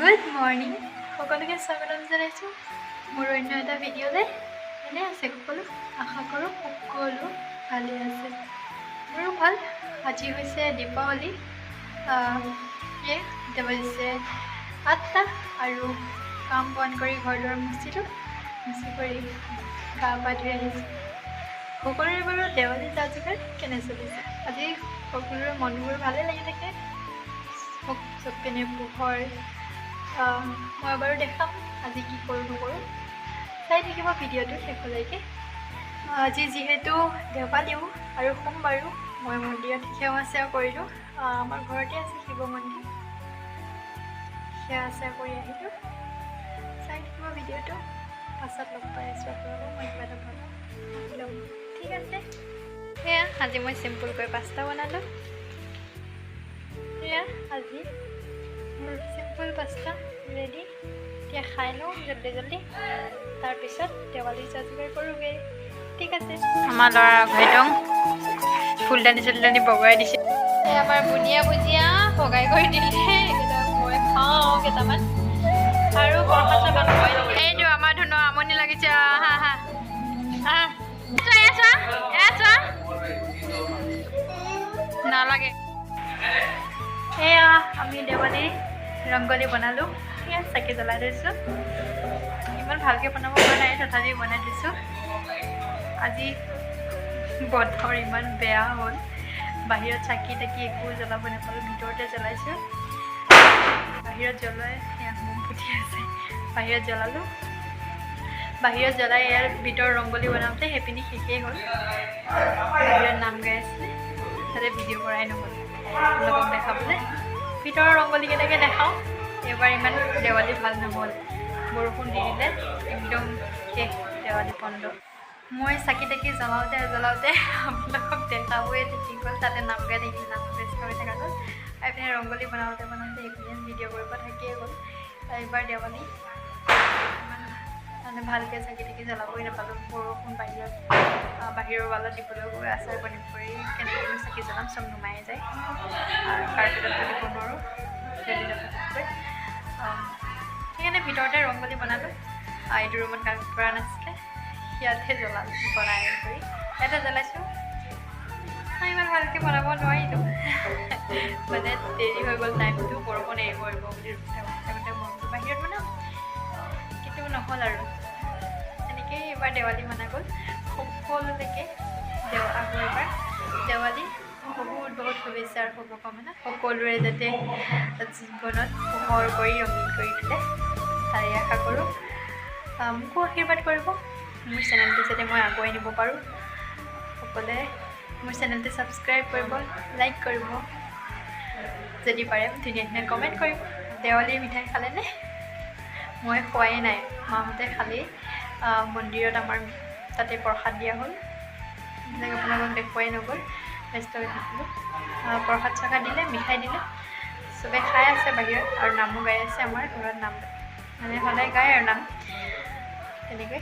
Good morning. সকলোকে স্বাগতম জনাইছোঁ মোৰ অন্য এটা ভিডিঅ'লৈ। এনে আছে সকলো, আশা কৰোঁ সকলো ভালে আছে। মোৰো ভাল। আজি হৈছে দীপাৱলী। এতিয়া বাজিছে 8টা আৰু কাম বন কৰি ঘৰ দুৱাৰ মুচি কৰি গা পা ধুই আহিছোঁ। সকলোৰে বাৰু দেৱালী যা-যোগাৰ কেনে চলিছে? আজি সকলোৰে মনবোৰ ভালে লাগি থাকে। চব পিনে পোহৰ। মই বাৰু দেখাম আজি কি কৰোঁ নকৰোঁ, চাই থাকিব ভিডিঅ'টো শেষলৈকে। আজি যিহেতু দেৱালীও আৰু সোমবাৰো মই মন্দিৰত সেৱা চেৱা কৰিলোঁ। আমাৰ ঘৰতে আছে শিৱ মন্দিৰ, সেৱা চেৱা কৰি আহিলোঁ। চাই থাকিব ভিডিঅ'টো, পাছত লগ পাই আছোঁ আপোনালোকক। মই কিবা এটা বনাওঁ, ঠিক আছে। সেয়া আজি মই চিম্পুলকৈ পাস্তা বনালোঁ। সেয়া আজি মোৰ চিম্পল পাস্তা ৰেডি। এতিয়া খাই লওঁ জল্দি, তাৰপিছত দেৱালী যা-যোগাৰ কৰোঁগৈ, ঠিক আছে। আমাৰ ল'ৰা ভেদং ফুলদানি চুলদানি বগৰাই দিছে। আমাৰ বুনিয়া ভুজিয়া বগাই কৰি দিলে, মই খাওঁ কেইটামান আৰু এইটো আমাৰ ধুনু আমনি লাগিছে। নালাগে। এয়া আমি দেৱালী ৰংগলী বনালোঁ। সেয়া চাকি জ্বলাই থৈছোঁ। ইমান ভালকৈ বনাব পৰা নাই, তথাপি বনাই দিছোঁ। আজি বতৰ ইমান বেয়া হ'ল, বাহিৰত চাকি তাকি একো জ্বলাব নাপালোঁ, ভিতৰতে জ্বলাইছোঁ। বাহিৰত জ্বলাই সেয়া মম ফুটি আছে, বাহিৰত জ্বলালোঁ। বাহিৰত জ্বলাই ইয়াৰ ভিতৰৰ ৰংগলী বনাওঁতে সেইপিনি শেষেই হ'ল। বাহিৰত নাম গাই আছিলে, তাতে ভিডিঅ' কৰাই নহ'ল আপোনালোকক দেখাবলৈ। ভিতৰৰ ৰংগলী কেনেকৈ দেখাওঁ। এইবাৰ ইমান দেৱালী ভাল নহ'ল, বৰষুণ দি দিলে, একদম শেষ দেৱালী বন্ধ। মই চাকি তাকি জ্বলাওঁতে আপোনালোকক দেখাবই থাকি গ'ল, তাতে নাম গাই থাকিলে, নাম ব্যস্ত হৈ থকা গ'ল। এইপিনে ৰংগলী বনাওঁতে এইপিনে ভিডিঅ' কৰিব থাকিয়ে গ'ল। এইবাৰ দেৱালী মানে ভালকৈ চাকি তাকি জ্বলাবই নাপালোঁ, বৰষুণ বাহিৰৰ ৱালত দিবলৈ গৈ আচাৰ বনি কৰি কেনেকৈনো চাকি জ্বলাম, চব নুমাই যায়। কাৰ্পেটতো দিব নোৱাৰোঁ, জ্বলি যাব পটককৈ। সেইকাৰণে ভিতৰতে ৰংগলী বনালোঁ। এইটো ৰুমত কাৰ্পেট পৰা নাছিলে, ইয়াতে বনাই কৰি ইয়াতে জ্বলাইছোঁ। ইমান ভালকৈ বনাব নোৱাৰিলোঁ, মানে দেৰি হৈ গ'ল টাইমটো, বৰষুণ এৰিব বুলি থাকোঁতে মনটো বাহিৰত বনাম, কিন্তু নহ'ল আৰু। তেনেকেই এইবাৰ দেৱালী মনা গ'ল। সকলোলৈকে আকৌ এবাৰ দেৱালী বহুত শুভেচ্ছাৰ শুভকামনা। সকলোৰে যাতে জীৱনত পোহৰ কৰি ৰঙীন কৰি তোলে, তাৰে আশা কৰোঁ। মোকো আশীৰ্বাদ কৰিব, মোৰ চেনেলটো যাতে মই আগুৱাই নিব পাৰোঁ। সকলোৱে মোৰ চেনেলটো ছাবস্ক্ৰাইব কৰিব, লাইক কৰিব, যদি পাৰে ধুনীয়া কমেণ্ট কৰিব। দেৱালীৰ মিঠাই খালেনে? মই খোৱাই নাই, মাহঁতে খালেই। মন্দিৰত আমাৰ তাতে প্ৰসাদ দিয়া হ'ল, আপোনালোকক দেখুৱাই নগ'ল, ব্যস্ত হৈ থাকিলোঁ। প্ৰসাদ চসাদ দিলে, মিঠাই দিলে, চবে খাই আছে বাহিৰত আৰু নামো গাই আছে। আমাৰ ঘৰত নাম মানে সদায় গায় আৰু নাম, তেনেকৈ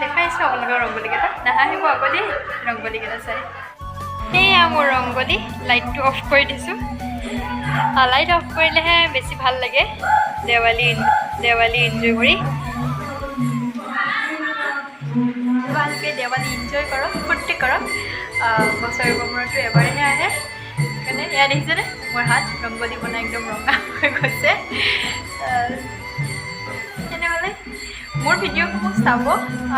দেখাইছোঁ আপোনালোকৰ ৰংগলীকেইটা। নাহাঁহিব আকৌ দেই ৰংগলীকেইটা চাই। সেয়া মোৰ ৰংগলী, লাইটটো অফ কৰি দিছোঁ। লাইট অফ কৰিলেহে বেছি ভাল লাগে দেৱালী এনজয় কৰি। ভালকৈ দেৱালী এনজয় কৰক, ফূৰ্তি কৰক। বছৰৰ মূৰতো এবাৰহে আহে, সেইকাৰণে এয়া দেখিছেনে মোৰ হাত ৰংগলী বনাই একদম ৰঙা হৈ গৈছে। তেনেহ'লে মোৰ ভিডিঅ'সমূহ চাব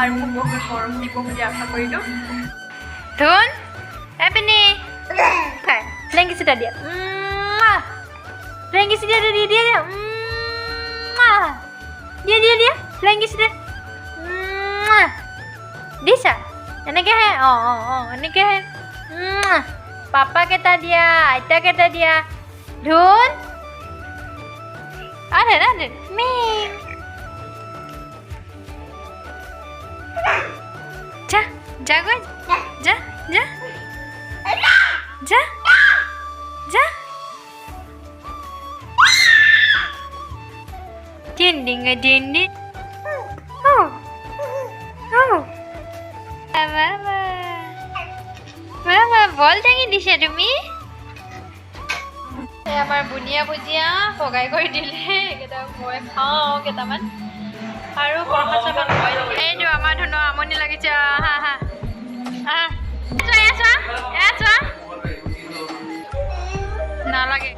আৰু মোক বহুত মৰম দিব বুলি আশা কৰিলোঁ। ধুন এপিনি লেংগিচিটা দিয়া, লেংগিচিটা দিয়া লেংগিচিটা দিছা এনেকৈহে। এনেকৈহে। পাপাকেইটা দিয়া, আইতাকেইটা দিয়া। ধুন যাগৈ, যা ডিং বল দাঙি দিছে তুমি। আমাৰ বুনিয়া ভুজিয়া ভগাই কৰি দিলে এইকেইটা মই খাওঁ কেইটামান আৰু প্ৰসাদ চসাদ এইটো আমাৰ ধৰণৰ আমনি লাগিছে হা হা নালাগে